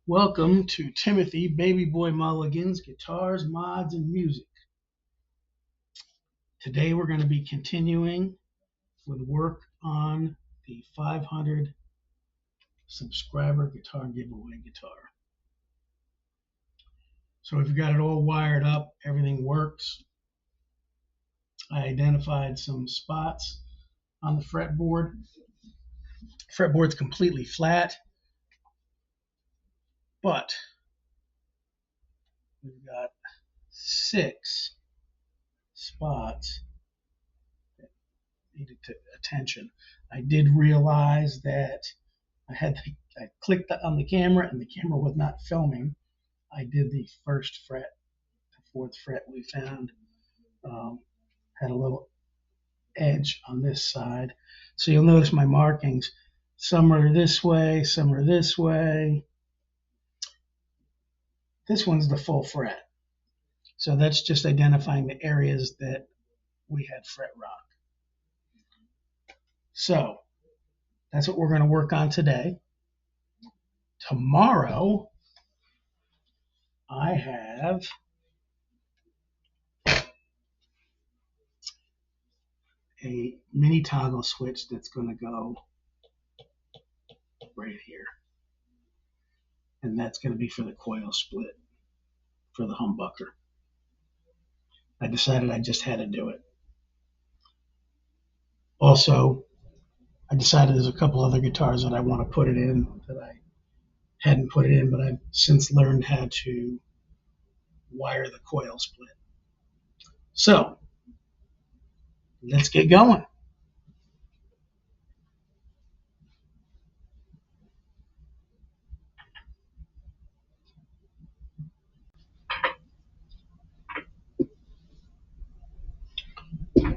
Welcome to Timothy Baby Boy Mulligan's Guitars, Mods, and Music. Today we're going to be continuing with work on the 500 subscriber guitar giveaway guitar. So we've got it all wired up, everything works. I identified some spots on the fretboard. Fretboard's completely flat, but we've got 6 spots that needed attention. I did realize that I clicked on the camera and the camera was not filming. I did the first fret, the 4th fret we found, had a little edge on this side. So you'll notice my markings. Some are this way, some are this way. This one's the full fret. So that's just identifying the areas that we had fret rock. So that's what we're going to work on today. Tomorrow, I have a mini toggle switch that's going to go right here. And that's going to be for the coil split for the humbucker. I decided I just had to do it. Also, I decided there's a couple other guitars that I want to put it in that I hadn't put it in, but I've since learned how to wire the coil split. So, let's get going.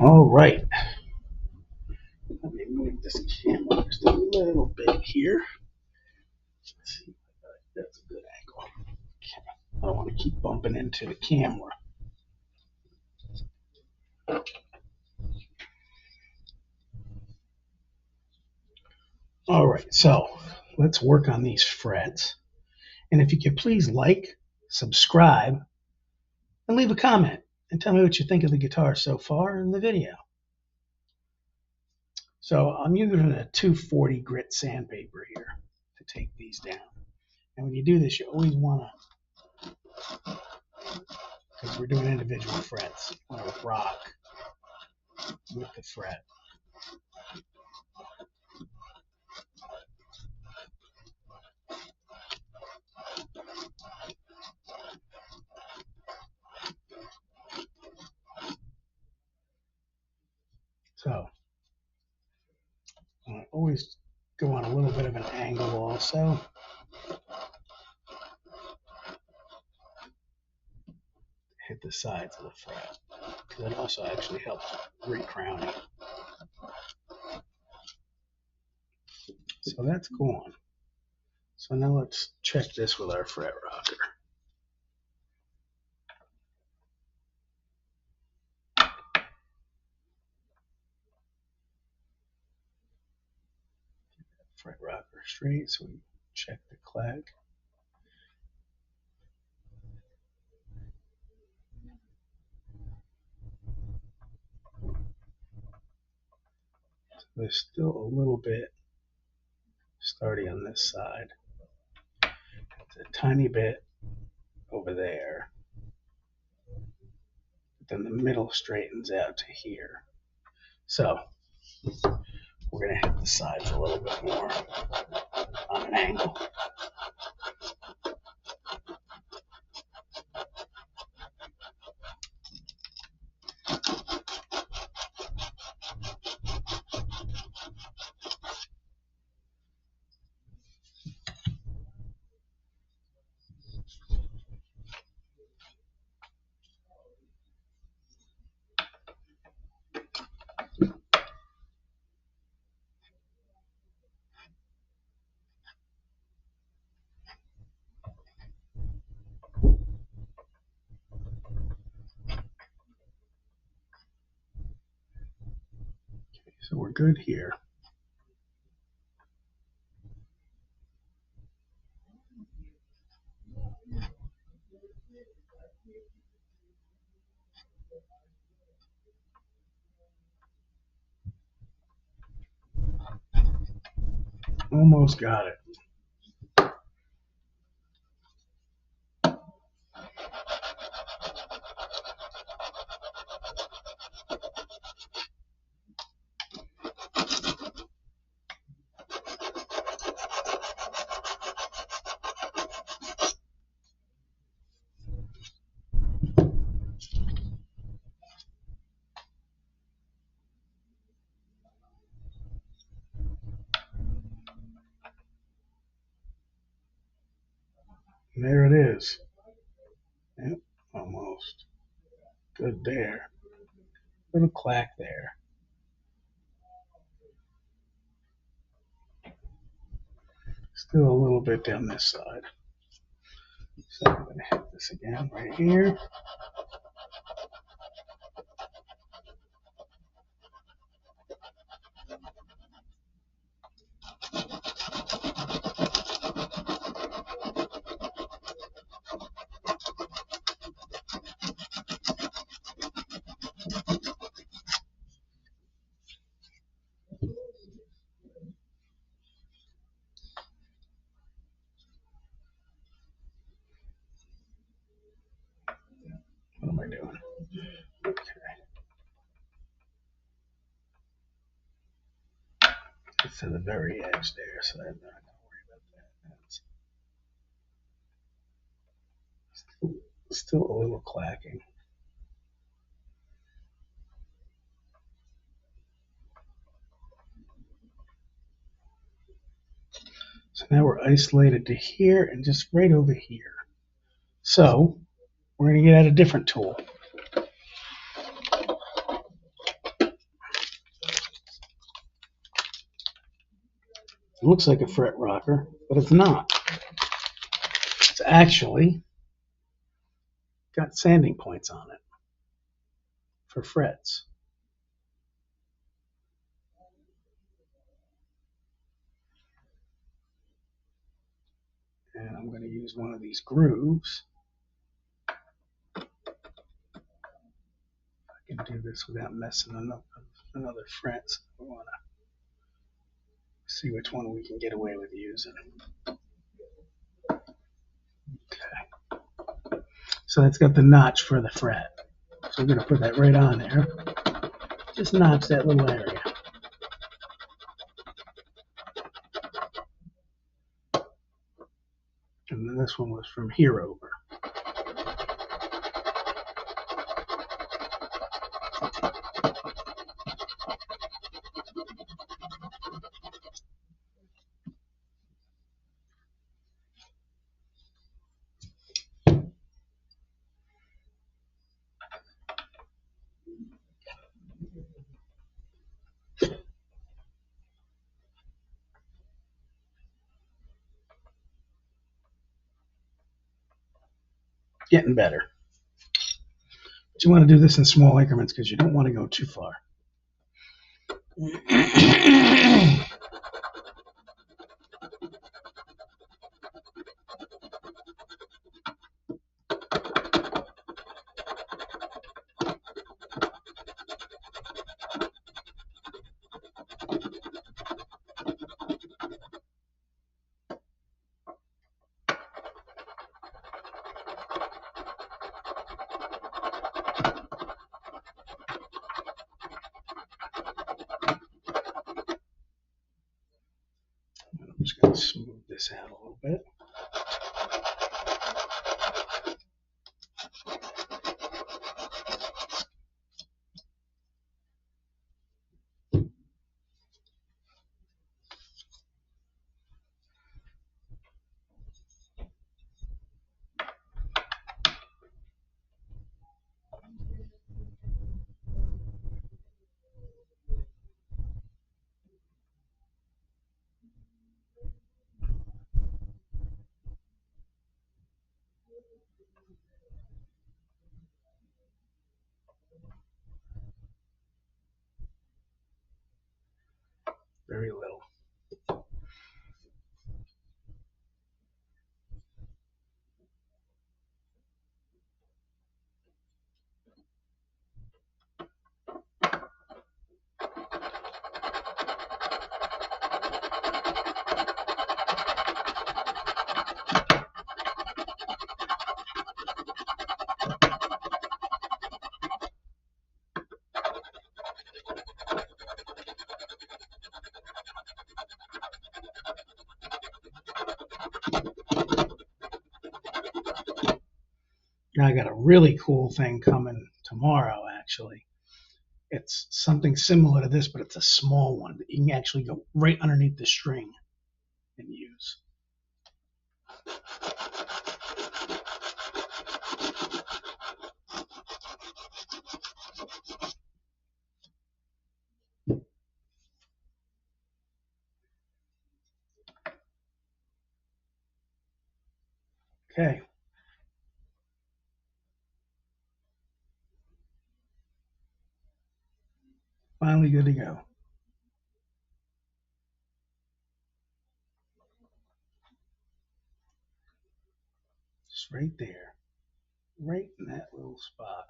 All right. Let me move this camera just a little bit here. Let's see. That's a good angle. Okay. I don't want to keep bumping into the camera. All right, so let's work on these frets. And if you could please like, subscribe, and leave a comment and tell me what you think of the guitar so far in the video. So I'm using a 240 grit sandpaper here to take these down. And when you do this, you always want to, because we're doing individual frets, you want to rock with the fret. So I always go on a little bit of an angle also. Hit the sides of the fret. That also actually helps recrowning. So that's gone. So now let's check this with our fret rocker. Fret rocker straight, so we check the clag. So there's still a little bit starting on this side. It's a tiny bit over there. But then the middle straightens out to here. So we're going to hit the sides a little bit more on an angle. So we're good here. Almost got it. And there it is. Yep, almost. Good there. Little clack there. Still a little bit down this side. So I'm going to hit this again right here. What am I doing? Okay. It's to the very edge there, so I'm not going to worry about that. That's still a little clacking. So now we're isolated to here and just right over here. So we're going to get out a different tool. It looks like a fret rocker, but it's not. It's actually got sanding points on it for frets. And I'm going to use one of these grooves. I can do this without messing up another fret. So we want to see which one we can get away with using. Okay. So it's got the notch for the fret. So I'm going to put that right on there. Just notch that little area. And then this one was from here over. Getting better. But you want to do this in small increments because you don't want to go too far. I'm just going to smooth this out a little bit. Now I got a really cool thing coming tomorrow, actually. It's something similar to this, but it's a small one that you can actually go right underneath the string and use. Okay. Finally good to go. Just right there. Right in that little spot.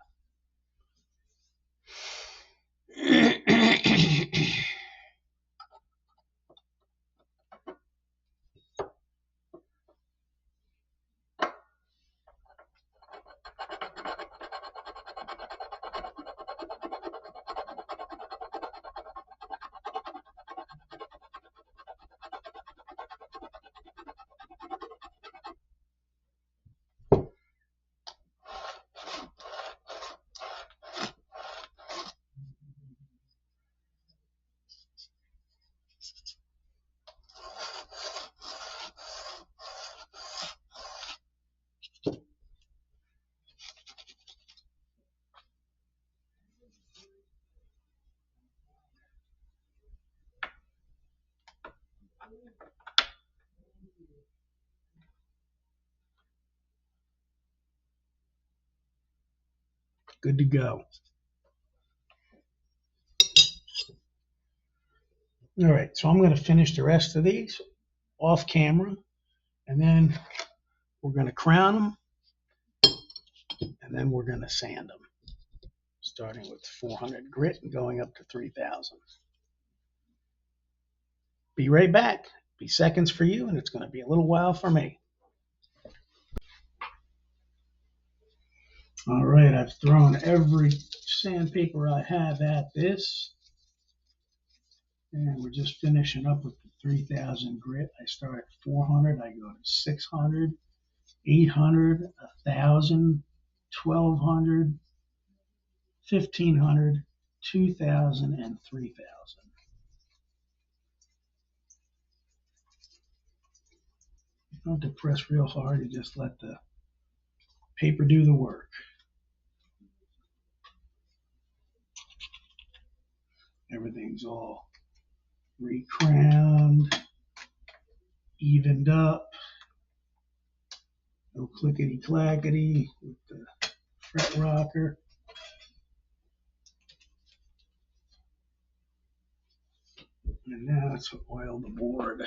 Good to go. All right, so I'm going to finish the rest of these off camera, and then we're going to crown them, and then we're going to sand them, starting with 400 grit and going up to 3,000. Be right back. Be seconds for you, and it's going to be a little while for me. All right, I've thrown every sandpaper I have at this, and we're just finishing up with the 3,000 grit. I start at 400, I go to 600, 800, 1,000, 1,200, 1,500, 2,000, and 3,000. You don't have to press real hard, you just let the paper do the work. Everything's all recrowned, evened up, no clickety clackety with the fret rocker. And now let's oil the board.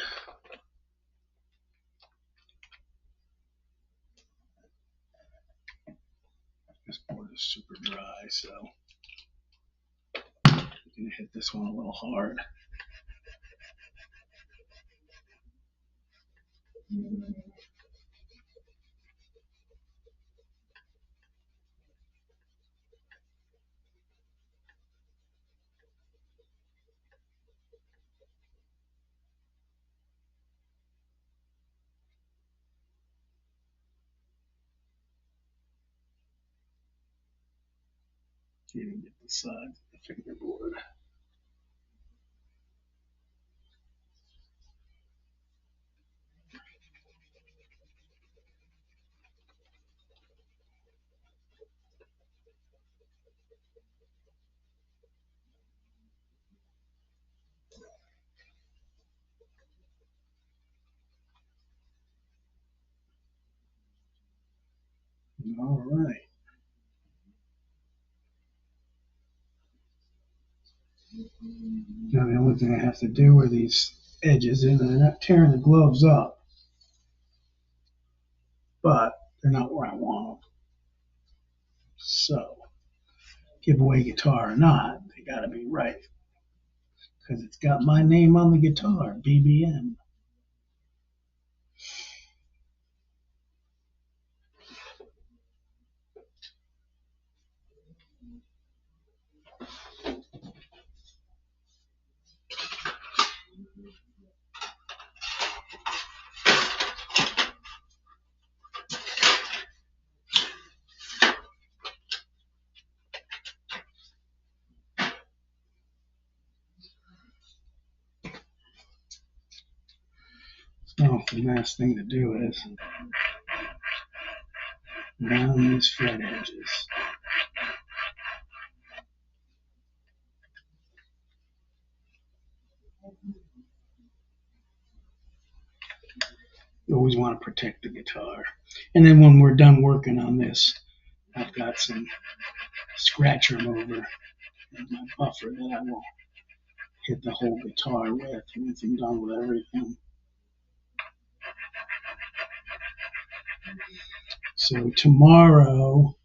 This board is super dry, so I'm gonna hit this one a little hard. Can't even get the sides of the fingerboard. All right. Now the only thing I have to do are these edges, and they're not tearing the gloves up, but they're not where I want them. So, giveaway guitar or not, they gotta be right. Because it's got my name on the guitar, BBM. So the last thing to do is round these fret edges. You always want to protect the guitar. And then when we're done working on this, I've got some scratch remover and my buffer that I will hit the whole guitar with once I'm done with everything. So tomorrow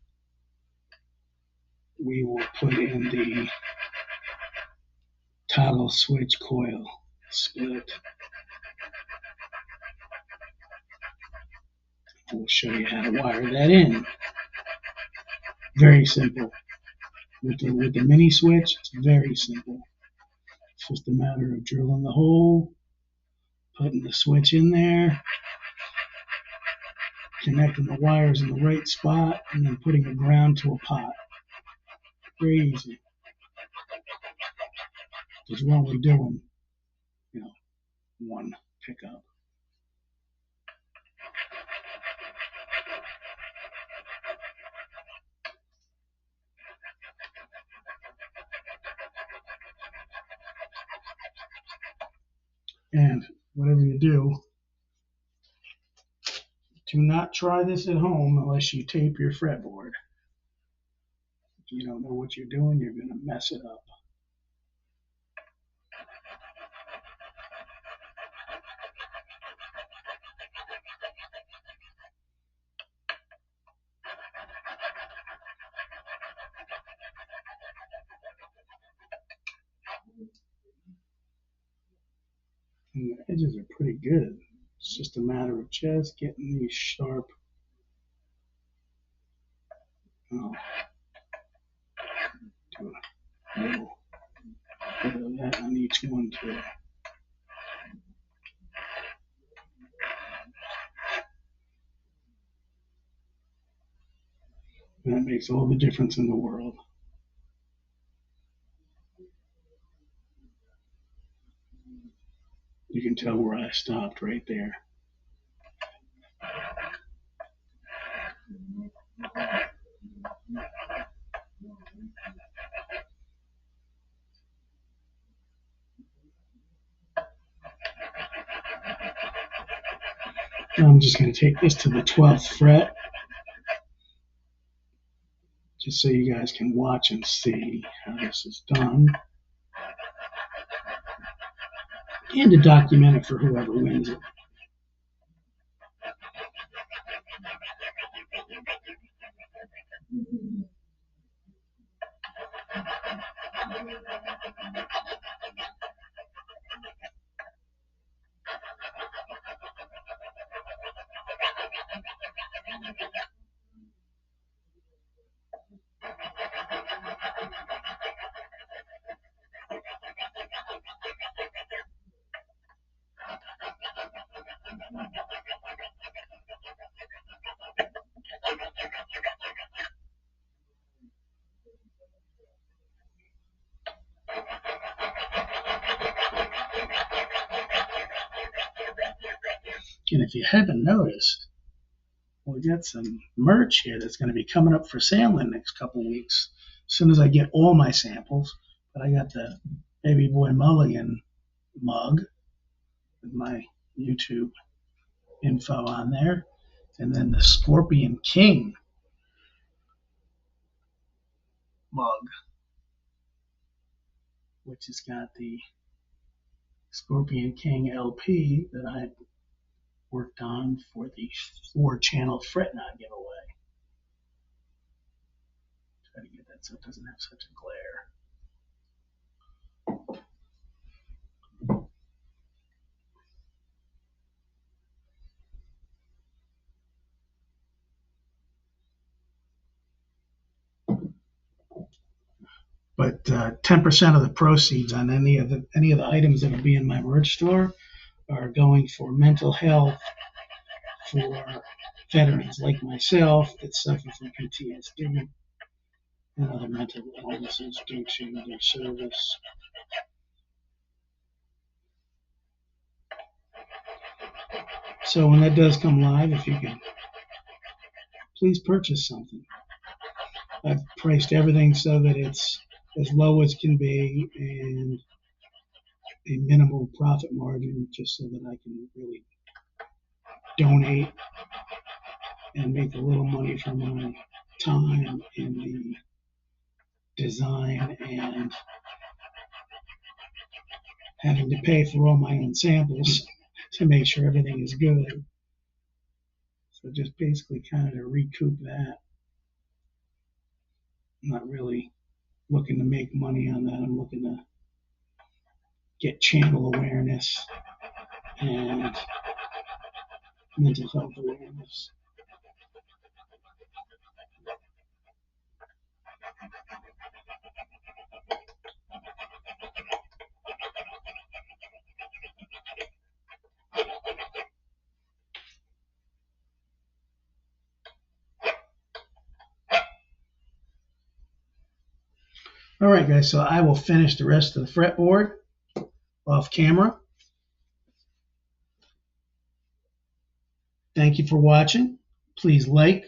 we will put in the toggle switch coil split. We'll show you how to wire that in. Very simple. With the mini switch, it's very simple. It's just a matter of drilling the hole, putting the switch in there, connecting the wires in the right spot, and then putting a ground to a pot. Very easy. Because we're only doing, one pickup. And whatever you do not try this at home unless you tape your fretboard. If you don't know what you're doing, you're going to mess it up. And the edges are pretty good. It's just a matter of just getting these sharp. Oh, do a little bit of that on each one too. And that makes all the difference in the world. You can tell where I stopped right there. Now I'm just going to take this to the 12th fret, just so you guys can watch and see how this is done, and to document it for whoever wins it. And if you haven't noticed, we got some merch here that's going to be coming up for sale in the next couple weeks. As soon as I get all my samples, but I got the Baby Boy Mulligan mug with my YouTube info on there, and then the Scorpion King mug, which has got the Scorpion King LP that I worked on for the 4-channel fret knot giveaway. Try to get that so it doesn't have such a glare. But 10% of the proceeds on any of the items that will be in my merch store are going for mental health for veterans like myself that suffer from PTSD and other mental illnesses due to their service. So when that does come live, if you can please purchase something. I've priced everything so that it's as low as can be and a minimal profit margin, just so that I can really donate and make a little money from my time in the design and having to pay for all my own samples to make sure everything is good. So just basically kind of to recoup that. I'm not really looking to make money on that. I'm looking to get channel awareness and mental health awareness. All right, guys, so I will finish the rest of the fretboard off camera. Thank you for watching. Please like,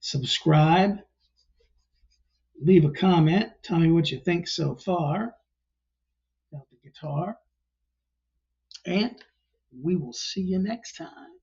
subscribe, leave a comment. Tell me what you think so far about the guitar. And we will see you next time.